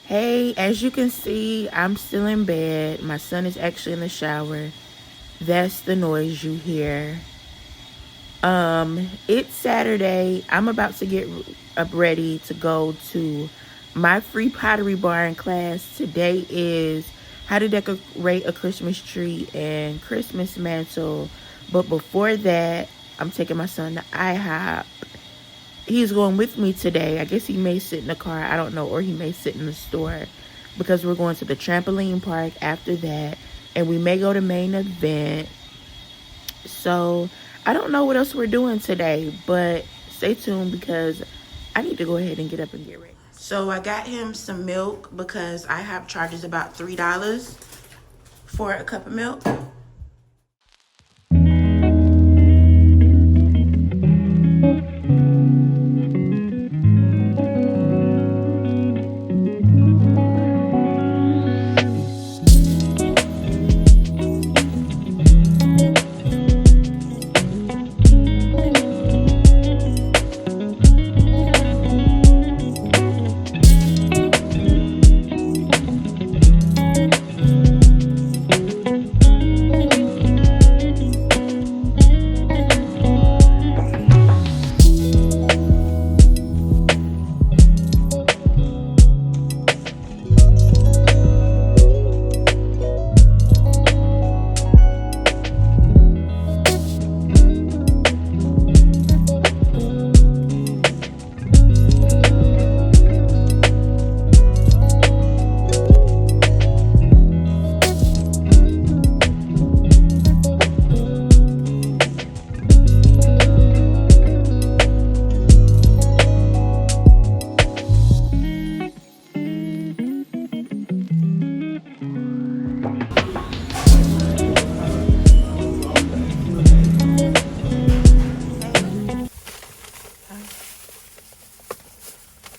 Hey, as you can see, I'm still in bed. My son is actually in the shower. That's the noise you hear. It's Saturday. I'm about to get up ready to go to my free pottery barn class. Today is how to decorate a Christmas tree and Christmas mantle. But before that, I'm taking my son to IHOP. He's going with me today. I guess he may sit in the car. I don't know. Or he may sit in the store because we're going to the trampoline park after that. And we may go to main event. So I don't know what else we're doing today, but stay tuned because I need to go ahead and get up and get ready. So I got him some milk because I have charges about $3 for a cup of milk.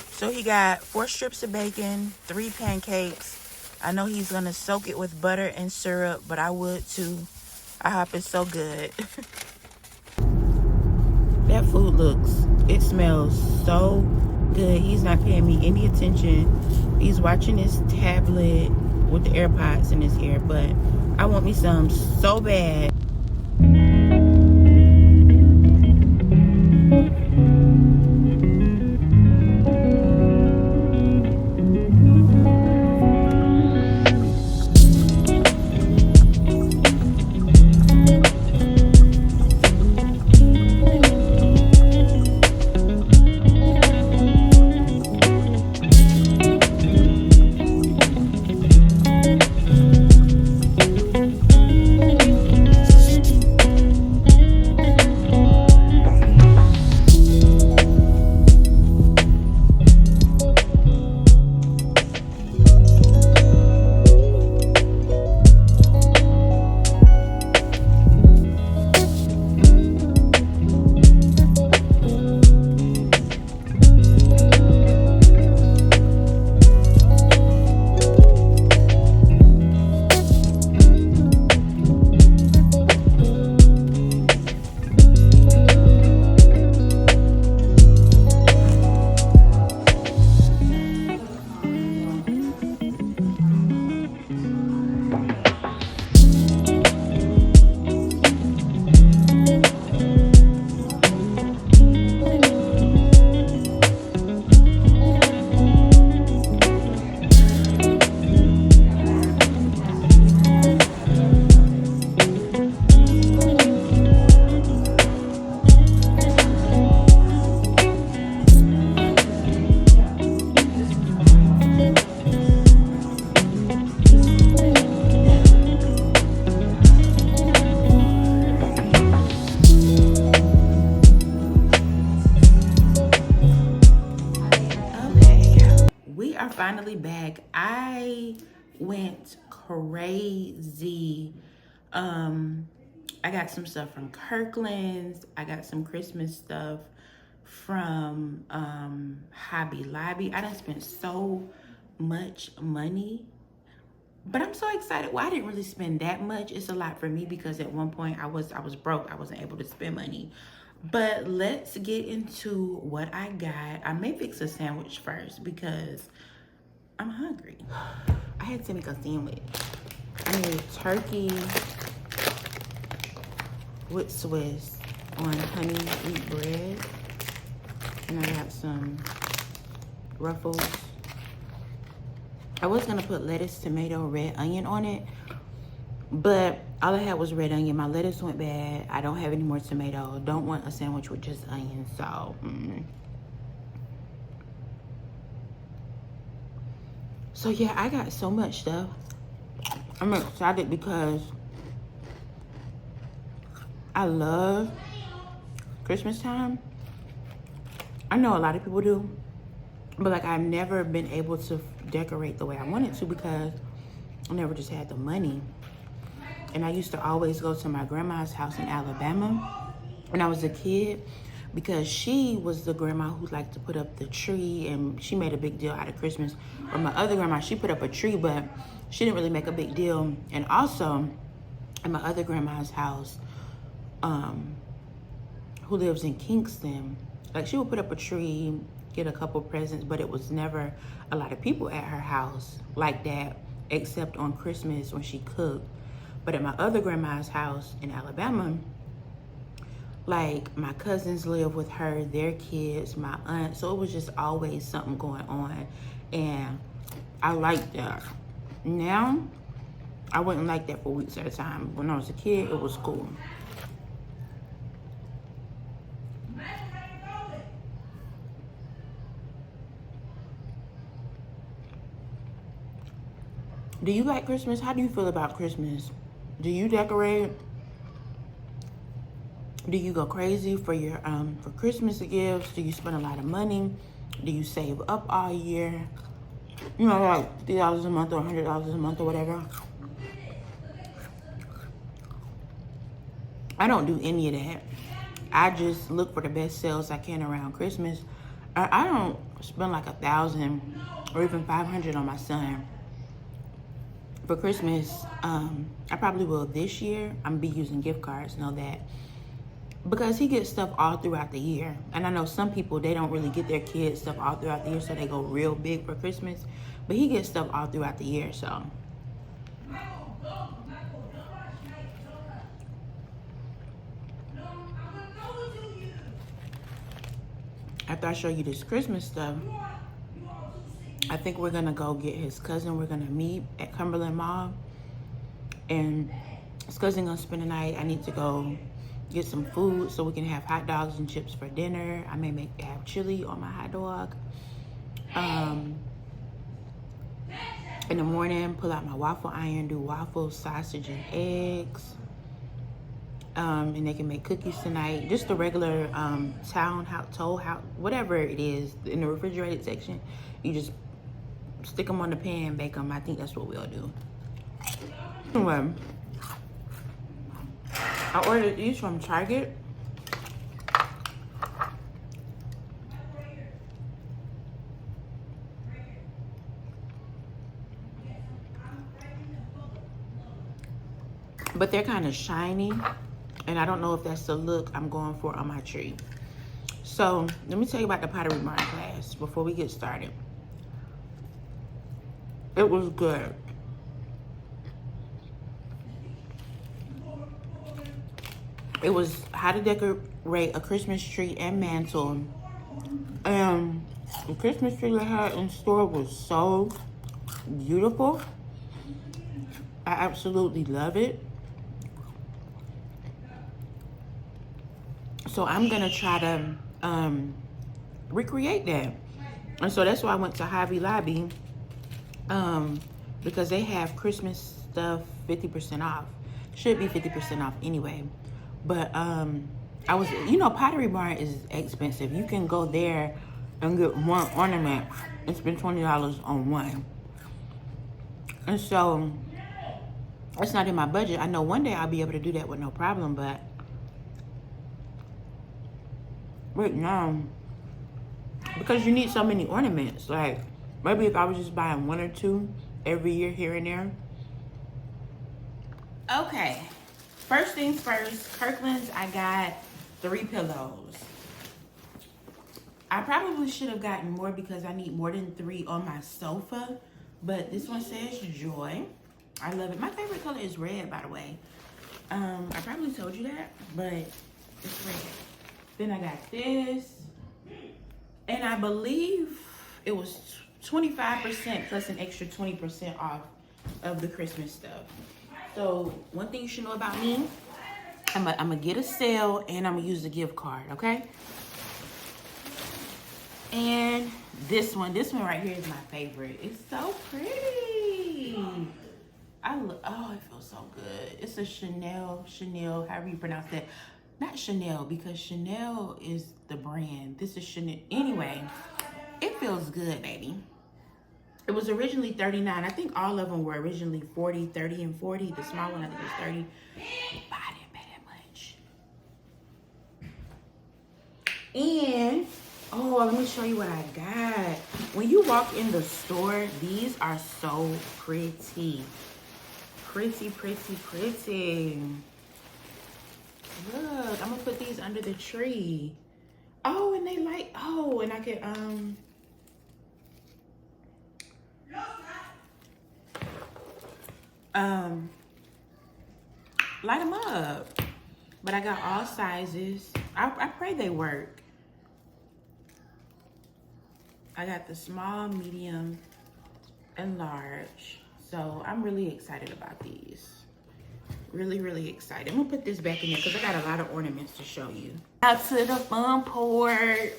So he got 4 strips of bacon, 3 pancakes. I know he's gonna soak it with butter and syrup, but I would too. I hope it's so good. That food it smells so good. He's not paying me any attention. He's watching his tablet with the AirPods in his ear, but I want me some so bad. We are finally back. I went crazy. I got some stuff from Kirkland's. I got some Christmas stuff from Hobby Lobby. I done spent so much money, but I'm so excited. Well, I didn't really spend that much. It's a lot for me because at one point I was broke. I wasn't able to spend money. But let's get into what I got. I may fix a sandwich first because I'm hungry. I had to make a sandwich. I made turkey with Swiss on honey wheat bread. And I got some Ruffles. I was gonna put lettuce, tomato, red onion on it, but all I had was red onion. My lettuce went bad. I don't have any more tomato. Don't want a sandwich with just onion, so. So yeah, I got so much stuff. I'm excited because I love Christmas time. I know a lot of people do, but like I've never been able to decorate the way I wanted to because I never just had the money. And I used to always go to my grandma's house in Alabama when I was a kid because she was the grandma who liked to put up the tree, and she made a big deal out of Christmas. Or my other grandma, she put up a tree, but she didn't really make a big deal. And also at my other grandma's house, who lives in Kingston, like she would put up a tree, get a couple presents, but it was never a lot of people at her house like that, except on Christmas when she cooked. But at my other grandma's house in Alabama, like my cousins live with her, their kids, my aunt, so it was just always something going on, and I liked that. Now, I wouldn't like that for weeks at a time. When I was a kid, it was cool. Do you like Christmas? How do you feel about Christmas? Do you decorate? Do you go crazy for your for Christmas gifts? Do you spend a lot of money? Do you save up all year? You know, like $50 a month or $100 a month or whatever. I don't do any of that. I just look for the best sales I can around Christmas. I don't spend like $1,000 or even $500 on my son for Christmas. I probably will this year. I'm be using gift cards, know that, because he gets stuff all throughout the year. And I know some people, they don't really get their kids stuff all throughout the year, so they go real big for Christmas. But he gets stuff all throughout the year, so. After I show you this Christmas stuff, I think we're gonna go get his cousin. We're gonna meet at Cumberland Mall, and his cousin gonna spend the night. I need to go get some food so we can have hot dogs and chips for dinner. I may have chili on my hot dog. In the morning, pull out my waffle iron, do waffles, sausage, and eggs. And they can make cookies tonight. Just the regular toll house, whatever it is in the refrigerated section. You just stick them on the pan, bake them. I think that's what we'll do. Anyway, I ordered these from Target. But they're kind of shiny, and I don't know if that's the look I'm going for on my tree. So let me tell you about the pottery barn class before we get started. It was good. It was how to decorate a Christmas tree and mantle. And the Christmas tree they had in store was so beautiful. I absolutely love it. So I'm gonna try to recreate that. And so that's why I went to Hobby Lobby, because they have Christmas stuff 50% off. Should be 50% off anyway. But I was, you know, Pottery Barn is expensive. You can go there and get one ornament and spend $20 on one. And so that's not in my budget. I know one day I'll be able to do that with no problem, but right now, because you need so many ornaments, like maybe if I was just buying one or two every year here and there. Okay, first things first, Kirkland's, I got 3 pillows. I probably should have gotten more because I need more than 3 on my sofa, But this one says joy. I love it. My favorite color is red, by the way. I probably told you that, but it's red. Then I got this. And I believe it was 25% plus an extra 20% off of the Christmas stuff. So one thing you should know about me, I'm gonna get a sale and I'm gonna use the gift card, okay? And this one right here is my favorite. It's so pretty. Oh, it feels so good. It's a Chanel, however you pronounce that. Not Chanel, because Chanel is the brand. This is Chanel. Anyway, it feels good, baby. It was originally $39. I think all of them were originally 40, 30, and 40. The small one, I think, was 30. But I didn't pay that much. And, oh, let me show you what I got. When you walk in the store, these are so pretty. Pretty, pretty, pretty. Look, I'm gonna put these under the tree. Oh, and they like, oh, and I could, light them up. But I got all sizes. I pray they work. I got the small, medium, and large. So I'm really excited about these. Really, really excited. I'm gonna put this back in there because I got a lot of ornaments to show you. Now to the fun part.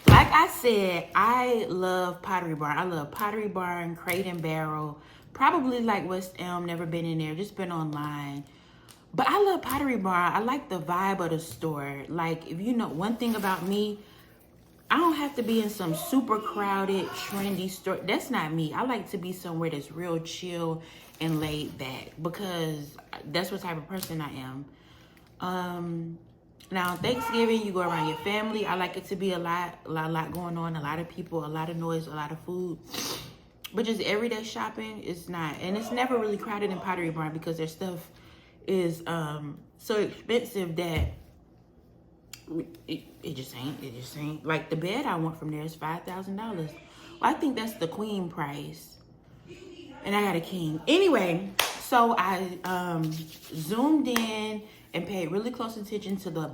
Like I said, I love Pottery Barn. I love Pottery Barn, Crate and Barrel. Probably like West Elm, never been in there, just been online. But I love Pottery Barn. I like the vibe of the store. Like, if you know one thing about me, I don't have to be in some super crowded, trendy store. That's not me. I like to be somewhere that's real chill and laid back because that's what type of person I am. Now, Thanksgiving, you go around your family. I like it to be a lot going on, a lot of people, a lot of noise, a lot of food. But just everyday shopping is not. And it's never really crowded in Pottery Barn because their stuff is so expensive that it just ain't. Like the bed I want from there is $5,000. Well, I think that's the queen price. And I got a king. Anyway, so I zoomed in and paid really close attention to the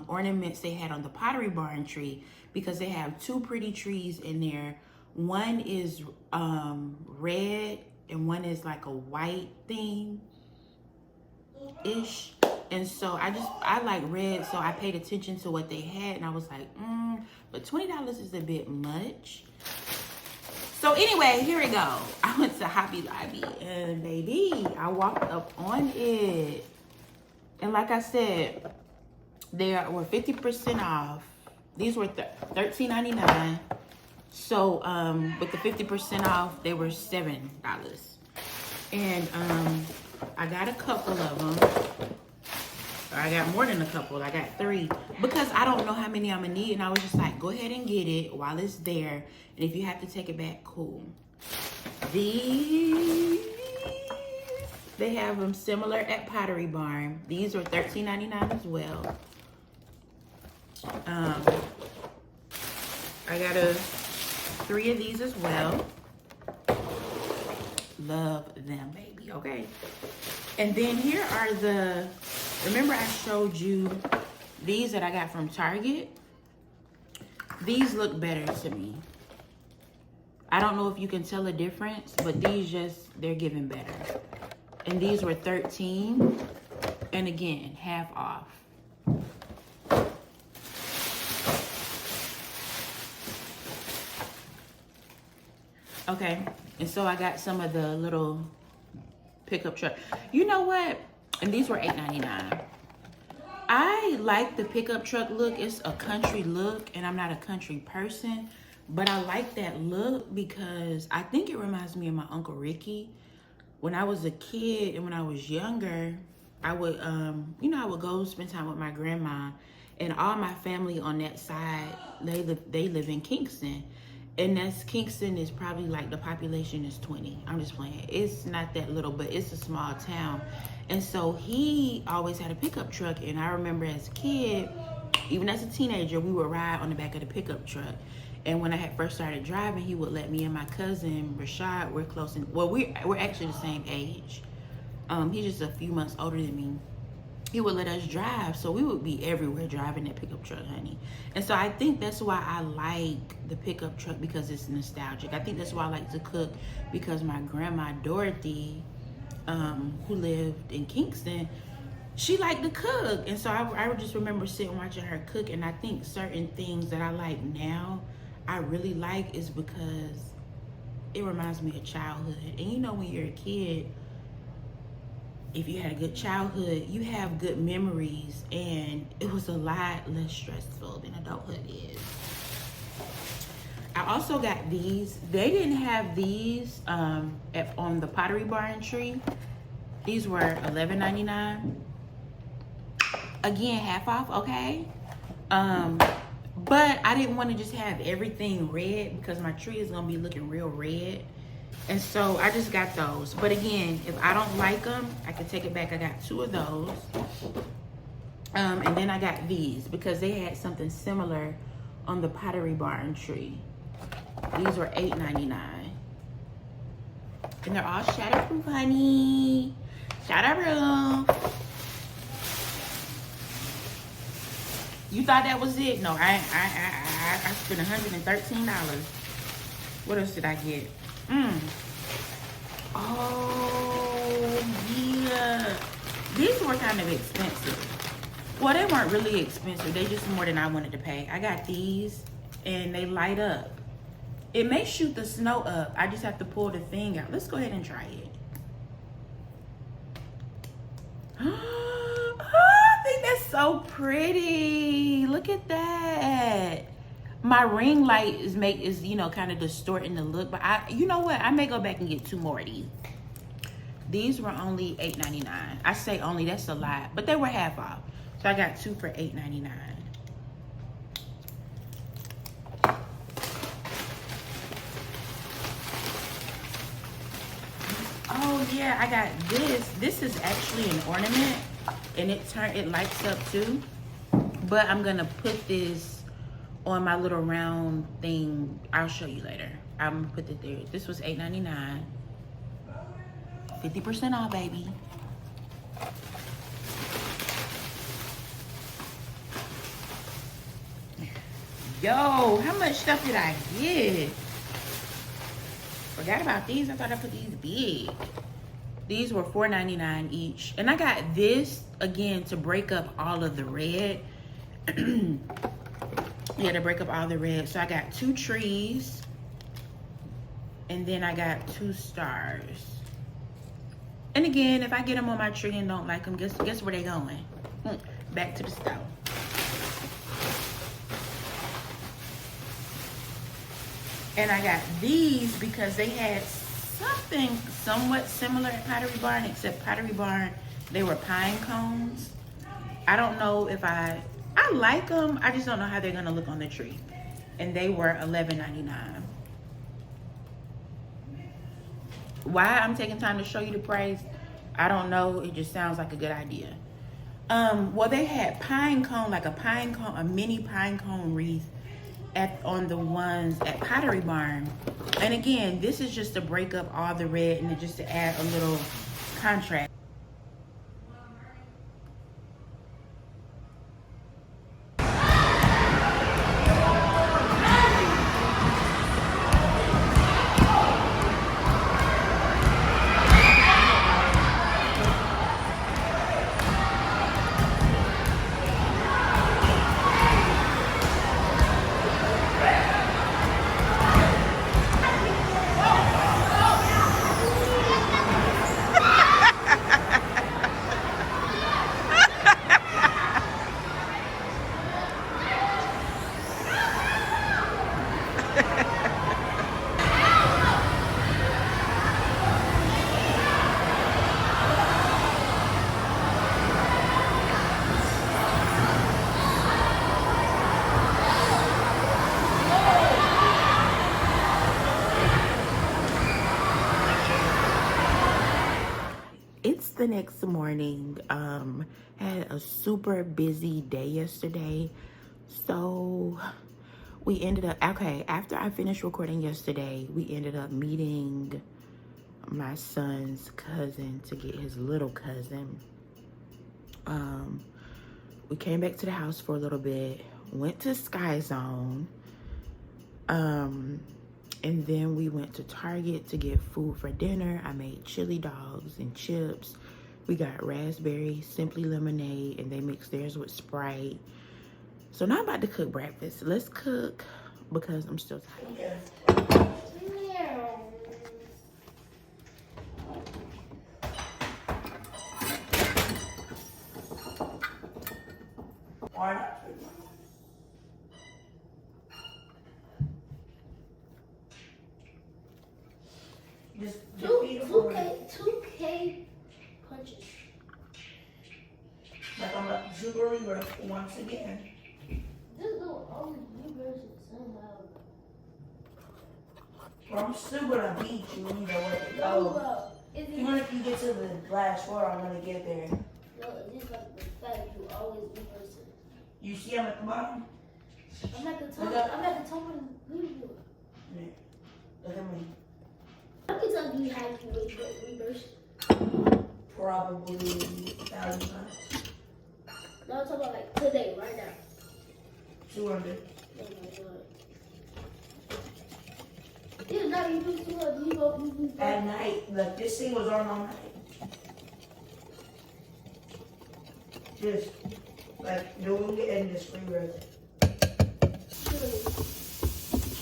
ornaments they had on the Pottery Barn tree because they have two pretty trees in there. One is red and one is like a white theme ish. And so I like red, so I paid attention to what they had and I was like, but $20 is a bit much. So anyway, here we go. I went to Hobby Lobby and baby, I walked up on it. And like I said, they were 50% off. These were $13.99. So with the 50% off, they were $7. And I got a couple of them. I got more than a couple. I got 3 because I don't know how many I'm gonna need, and I was just like, go ahead and get it while it's there, and if you have to take it back, cool. These, they have them similar at Pottery Barn. These are $13.99 as well. I got 3 of these as well. Love them, baby. Okay. And then here are the, remember I showed you these that I got from Target? These look better to me. I don't know if you can tell a difference, but these just, they're giving better. And these were $13. And again, half off. Okay, and so I got some of the little pickup truck. You know what? And these were $8.99. I like the pickup truck look. It's a country look, and I'm not a country person, but I like that look because I think it reminds me of my Uncle Ricky. When I was a kid and when I was younger, I would, I would go spend time with my grandma, and all my family on that side, they live in Kingston. And Kingston is probably like the population is 20. I'm just playing. It's not that little, but it's a small town. And so he always had a pickup truck. And I remember as a kid, even as a teenager, we would ride on the back of the pickup truck. And when I had first started driving, he would let me and my cousin Rashad, we're close, and well, we're actually the same age. He's just a few months older than me. He would let us drive, so we would be everywhere driving that pickup truck, honey. And so I think that's why I like the pickup truck, because it's nostalgic. I think that's why I like to cook, because my grandma Dorothy, who lived in Kingston, she liked to cook. And so I would just remember sitting watching her cook. And I think certain things that I like now, I really like, is because it reminds me of childhood. And you know, when you're a kid, if you had a good childhood, you have good memories, and it was a lot less stressful than adulthood is. I also got these. They didn't have these on the Pottery Barn tree. These were $11.99. Again, half off, okay? But I didn't want to just have everything red, because my tree is gonna be looking real red. And so I just got those. But again, if I don't like them, I can take it back. I got 2 of those. And then I got these, because they had something similar on the Pottery Barn tree. These were $8.99. And they're all shatterproof, honey. Shatterproof. You thought that was it? No, I spent $113. What else did I get? Oh, yeah. These were kind of expensive. Well, they weren't really expensive. They just more than I wanted to pay. I got these, and they light up. It may shoot the snow up. I just have to pull the thing out. Let's go ahead and try it. Oh, I think that's so pretty. Look at that. My ring light is you know, kind of distorting the look, but you know what? I may go back and get 2 more of these. These were only $8.99. I say only, that's a lot, but they were half off. So I got 2 for $8.99. Oh yeah, I got this. This is actually an ornament, and it lights up too. But I'm gonna put this on my little round thing. I'll show you later. I'm gonna put it there. This was $8.99. 50% off, baby. Yo, how much stuff did I get? Forgot about these. I thought I put these big. These were $4.99 each. And I got this, again, to break up all of the red. Yeah, to break up all the red. So I got 2 trees, and then I got 2 stars. And again, if I get them on my tree and don't like them, guess where they going? Back to the stove. And I got these because they had something somewhat similar at Pottery Barn, except Pottery Barn, they were pine cones. I don't know if I like them. I just don't know how they're gonna look on the tree. And they were $11.99. Why I'm taking time to show you the price, I don't know. It just sounds like a good idea. Well, they had pine cone, like a mini pine cone wreath on the ones at Pottery Barn. And again, this is just to break up all the red and just to add a little contrast. The next morning, had a super busy day yesterday. So we ended up, okay, after I finished recording yesterday, we ended up meeting my son's cousin to get his little cousin. We came back to the house for a little bit, went to Sky Zone, and then we went to Target to get food for dinner. I made chili dogs and chips. We got raspberry Simply lemonade, and they mixed theirs with Sprite. So now I'm about to cook breakfast. Let's cook because I'm still tired. Just 2K punches. Like I'm a super reaper once again. This little always reverse it somehow. Well, I'm still gonna beat you either way. No, Even if you get to the last floor, I'm gonna get there. No, it's just like the fact you always reverse it. You see I'm at the bottom? I'm at the top. I'm at the top of the leaderboard. Yeah. Look at me. How many times do you have to reverse it? Probably 1,000 times. No, I'm talking about like today, right now. 200. Oh my god. This is not even 200. You go. At night, like this thing was on all night. Just like doing it and just reverse.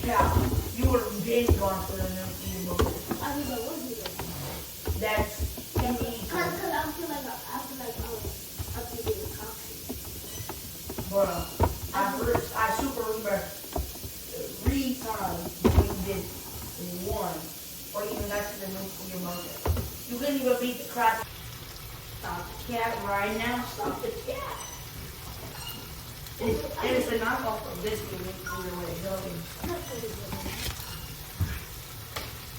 Yeah, you would have been gone for the next moment. I mean, but what's it? That's Cause I feel like I'm thinking of coffee. bro. I super reversed 3 times when you did 1, or even got to the move for your motor. You couldn't even beat the crap. Stop the cat right now. Stop the cat. And it's a knockoff of this game. Either way,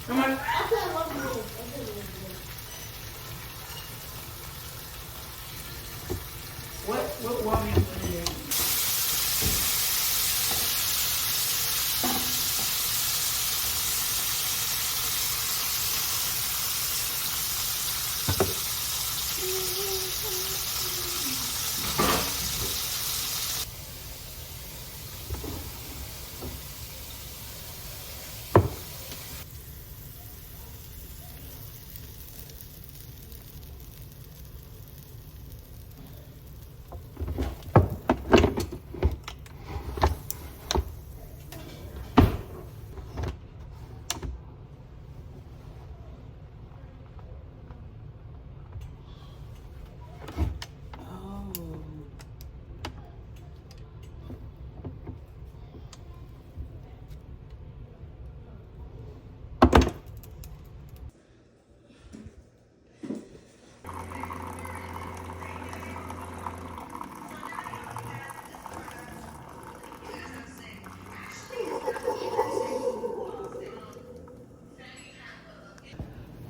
come on. I can't love you. What want me to put in?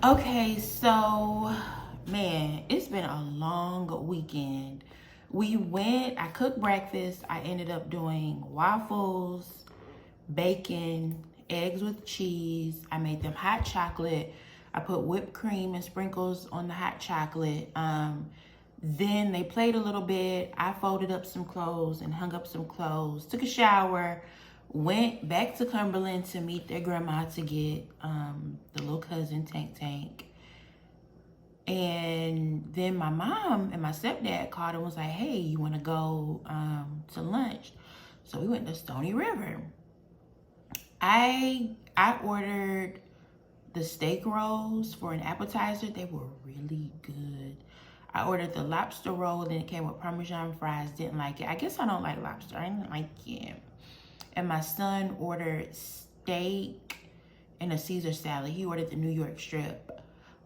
Okay, so man, it's been a long weekend. I cooked breakfast. I ended up doing waffles, bacon, eggs with cheese. I made them hot chocolate. I put whipped cream and sprinkles on the hot chocolate. Then they played a little bit. I folded up some clothes and hung up some clothes, took a shower, went back to Cumberland to meet their grandma to get the little cousin Tank. And then my mom and my stepdad called and was like, hey, you want to go to lunch? So we went to Stony River. I ordered the steak rolls for an appetizer. They were really good. I ordered the lobster roll, then it came with Parmesan fries. Didn't like it. I guess I don't like lobster. I didn't like it. And my son ordered steak and a Caesar salad. He ordered the New York strip.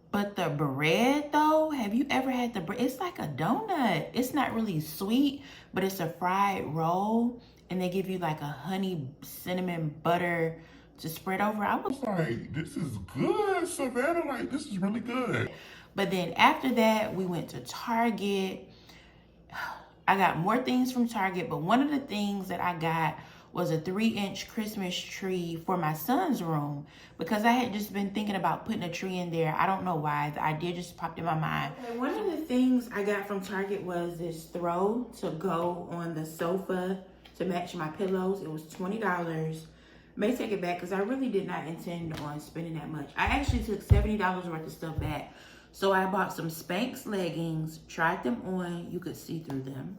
But the bread, though, have you ever had the bread? It's like a donut. It's not really sweet, but it's a fried roll. And they give you like a honey cinnamon butter to spread over. I was like, this is good, Savannah. Like, this is really good. But then after that, we went to Target. I got more things from Target, but one of the things that I got was a 3-inch Christmas tree for my son's room because I had just been thinking about putting a tree in there. I don't know why. The idea just popped in my mind. Okay, one of the things I got from Target was this throw to go on the sofa to match my pillows. It was $20. May take it back because I really did not intend on spending that much. I actually took $70 worth of stuff back. So I bought some Spanx leggings, tried them on. You could see through them.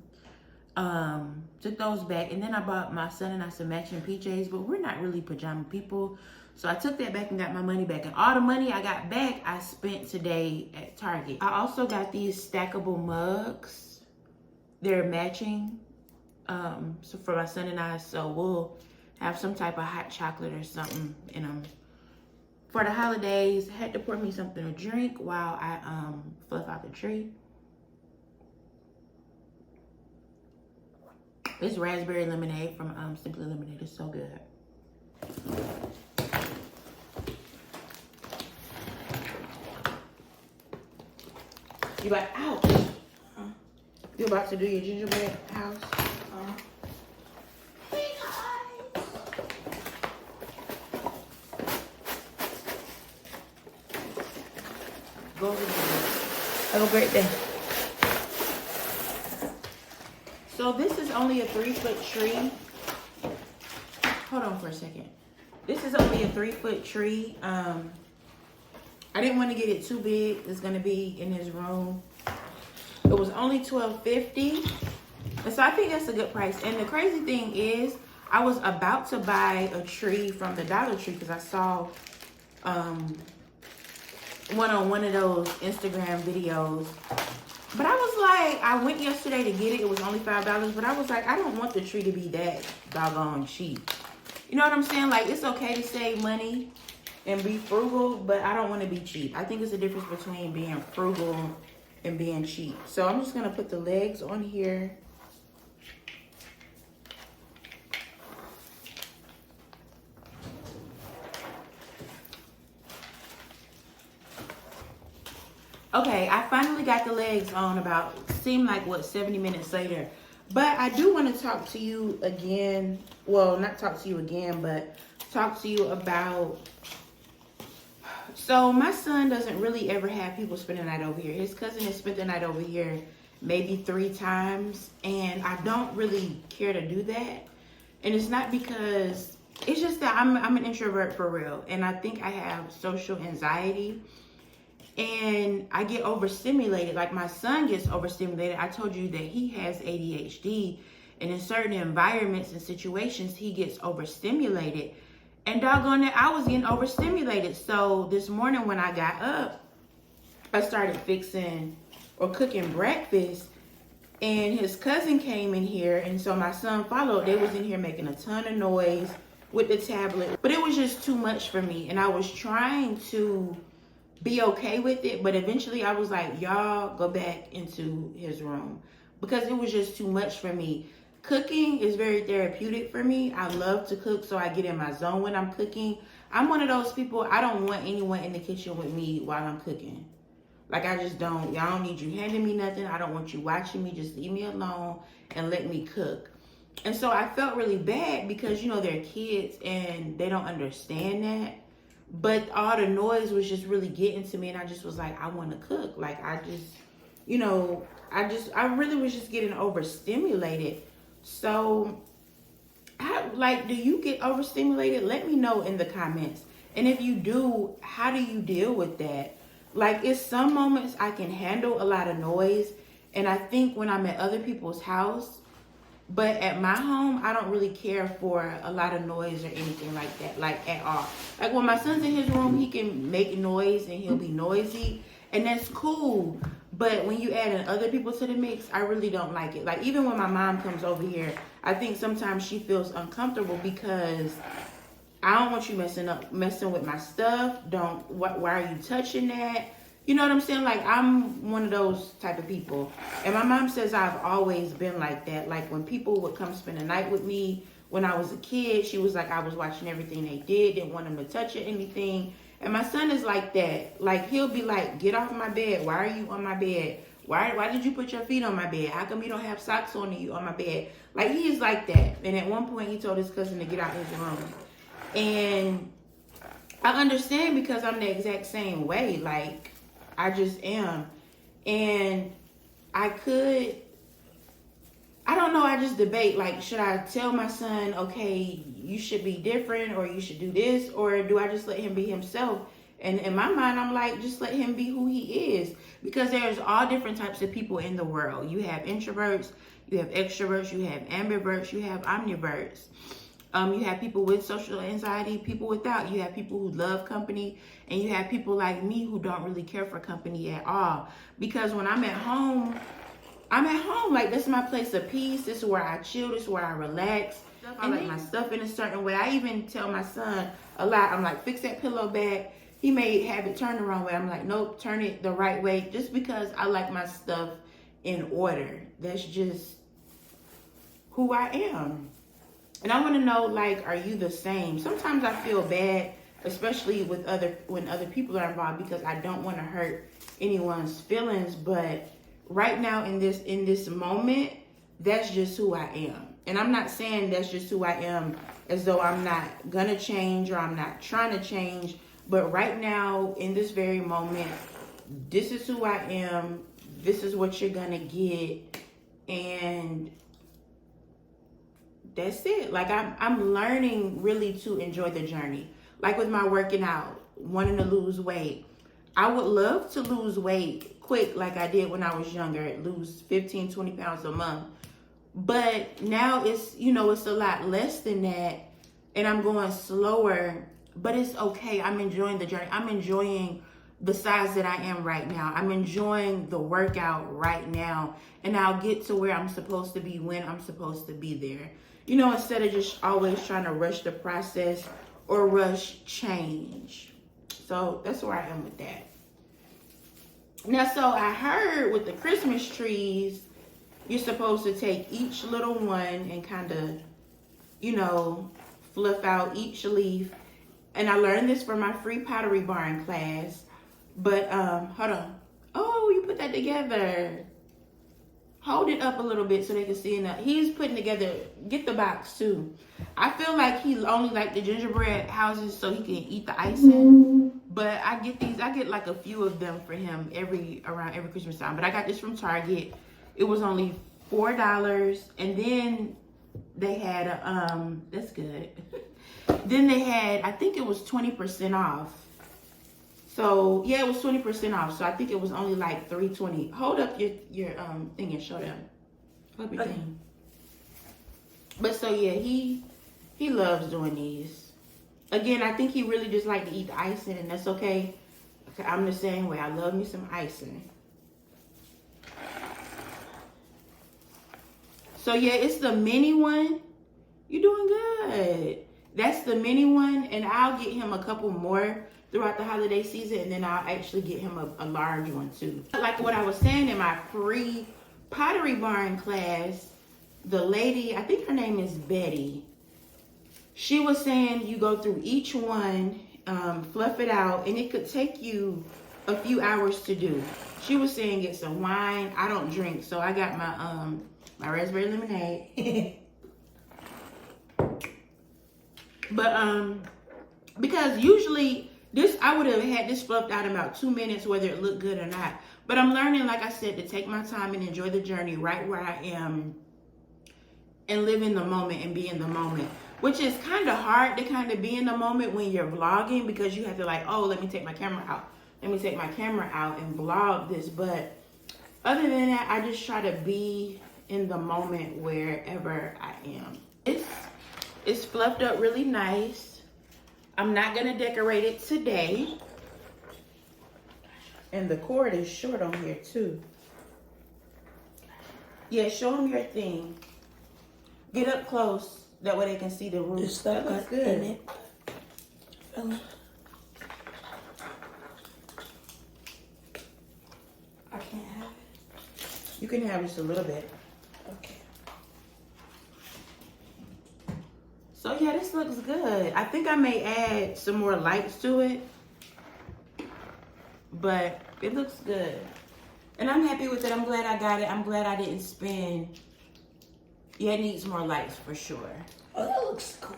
Took those back, and then I bought my son and I some matching PJs, but we're not really pajama people. So I took that back and got my money back. And all the money I got back, I spent today at Target. I also got these stackable mugs. They're matching, so for my son and I, so we'll have some type of hot chocolate or something in them. For the holidays, I had to pour me something to drink while I fluff out the tree. This raspberry lemonade from Simply Lemonade is so good. You about, ouch. You about to do your gingerbread house? Go to have a great day. So this is only a 3-foot tree. Hold on for a second. This is only a 3-foot tree. I didn't want to get it too big. It's gonna be in his room. It was only $12.50, and so I think that's a good price. And the crazy thing is, I was about to buy a tree from the Dollar Tree because I saw one on one of those Instagram videos. But I was like, I went yesterday to get it. It was only $5, but I was like, I don't want the tree to be that doggone cheap. You know what I'm saying? Like, it's okay to save money and be frugal, but I don't want to be cheap. I think it's the difference between being frugal and being cheap. So I'm just gonna put the legs on here. Okay, I finally got the legs on seemed like 70 minutes later. But I do want to talk to you again. Well, not talk to you again, but talk to you about. So my son doesn't really ever have people spend the night over here. His cousin has spent the night over here maybe 3 times, and I don't really care to do that. And it's not because, it's just that I'm an introvert for real, and I think I have social anxiety. And I get overstimulated. Like my son gets overstimulated. I told you that he has ADHD, and in certain environments and situations, he gets overstimulated. And doggone it, I was getting overstimulated. So this morning when I got up, I started fixing or cooking breakfast, and his cousin came in here, and so my son followed. They was in here making a ton of noise with the tablet, but it was just too much for me. And I was trying to be okay with it, but eventually I was like, y'all go back into his room, because it was just too much for me. Cooking is very therapeutic for me. I love to cook, so I get in my zone when I'm cooking. I'm one of those people, I don't want anyone in the kitchen with me while I'm cooking. Like, I just don't. I don't need you handing me nothing. I don't want you watching me. Just leave me alone and let me cook. And so I felt really bad because, you know, they're kids and they don't understand that. But all the noise was just really getting to me, and I just was like, I want to cook. Like, I just, you know, I really was just getting overstimulated. So, do you get overstimulated? Let me know in the comments. And if you do, how do you deal with that? Like, it's some moments I can handle a lot of noise, and I think when I'm at other people's house, but at my home, I don't really care for a lot of noise or anything like that, like at all. Like when my son's in his room, he can make noise and he'll be noisy, and that's cool. But when you add in other people to the mix, I really don't like it. Like even when my mom comes over here, I think sometimes she feels uncomfortable because I don't want you messing with my stuff. Why are you touching that? You know what I'm saying? Like, I'm one of those type of people. And my mom says I've always been like that. Like, when people would come spend the night with me when I was a kid, she was like, I was watching everything they didn't want them to touch or anything. And my son is like that. Like, he'll be like, get off my bed. Why are you on my bed? Why did you put your feet on my bed? How come you don't have socks on you on my bed? Like, he is like that. And at one point, he told his cousin to get out of his room. And I understand because I'm the exact same way. Like, I just am. And I don't know, I just debate, like, should I tell my son, okay, you should be different, or you should do this, or do I just let him be himself? And in my mind, I'm like, just let him be who he is, because there's all different types of people in the world. You have introverts, you have extroverts, you have ambiverts, you have omniverts. You have people with social anxiety, people without. You have people who love company, and you have people like me who don't really care for company at all. Because when I'm at home, like, this is my place of peace. This is where I chill. This is where I relax. I like my stuff in a certain way. I even tell my son a lot. I'm like, fix that pillow back. He may have it turned the wrong way. I'm like, nope, turn it the right way. Just because I like my stuff in order. That's just who I am. And I want to know, like, are you the same? Sometimes I feel bad, especially with when other people are involved, because I don't want to hurt anyone's feelings. But right now in this moment, that's just who I am. And I'm not saying that's just who I am as though I'm not gonna change or I'm not trying to change. But right now, in this very moment, this is who I am. This is what you're gonna get. And that's it. Like, I'm learning really to enjoy the journey. Like with my working out, wanting to lose weight. I would love to lose weight quick like I did when I was younger, lose 15, 20 pounds a month. But now it's, it's a lot less than that, and I'm going slower, but it's okay. I'm enjoying the journey. I'm enjoying the size that I am right now. I'm enjoying the workout right now, and I'll get to where I'm supposed to be when I'm supposed to be there. Instead of just always trying to rush the process or rush change. So that's where I am with that. Now, so I heard with the Christmas trees, you're supposed to take each little one and kind of, fluff out each leaf. And I learned this from my free pottery barn class. But, hold on. Oh, you put that together. Hold it up a little bit so they can see enough. He's putting together, get the box too. I feel like he only like the gingerbread houses so he can eat the icing. But I get like a few of them for him around every Christmas time. But I got this from Target. It was only $4. And then they had that's good. Then they had, I think it was 20% off. So yeah, it was 20% off. So I think it was only like $3.20. Hold up your thing and show them. Hold up your thing. But so yeah, he loves doing these. Again, I think he really just like to eat the icing, and that's okay. I'm the same way. I love me some icing. So yeah, it's the mini one. You're doing good. That's the mini one, and I'll get him a couple more throughout the holiday season, and then I'll actually get him a large one too. Like what I was saying in my free pottery barn class, the lady, I think her name is Betty, she was saying you go through each one, fluff it out, and it could take you a few hours to do. She was saying get some wine. I don't drink, so I got my raspberry lemonade. But because usually I would have had this fluffed out in about 2 minutes, whether it looked good or not. But I'm learning, like I said, to take my time and enjoy the journey right where I am and live in the moment and be in the moment, which is kind of hard to kind of be in the moment when you're vlogging, because you have to like, oh, let me take my camera out. Let me take my camera out and vlog this. But other than that, I just try to be in the moment wherever I am. It's fluffed up really nice. I'm not gonna decorate it today. And the cord is short on here too. Yeah, show them your thing. Get up close, that way they can see the roof. It's that looks good. In it. I can't have it. You can have just a little bit. Okay. So yeah, this looks good. I think I may add some more lights to it, but it looks good. And I'm happy with it. I'm glad I got it. I'm glad I didn't spend. Yeah, it needs more lights for sure. Oh, that looks cool.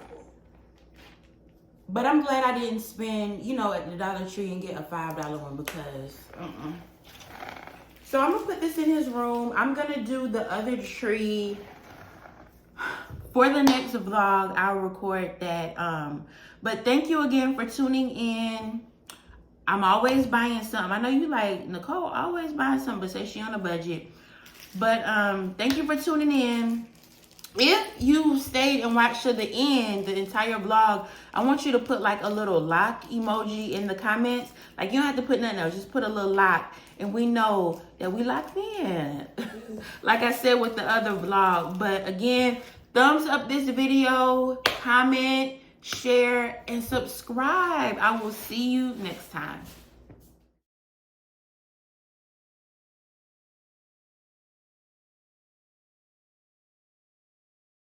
But I'm glad I didn't spend, you know, at the Dollar Tree and get a $5 one because, So I'm going to put this in his room. I'm going to do the other tree. For the next vlog, I'll record that. But thank you again for tuning in. I'm always buying something. I know you like, Nicole always buying something, but say she on a budget. But thank you for tuning in. If you stayed and watched to the end, the entire vlog, I want you to put like a little lock emoji in the comments. Like, you don't have to put nothing else. Just put a little lock, and we know that we locked in. Like I said with the other vlog. But again, thumbs up this video, comment, share, and subscribe. I will see you next time.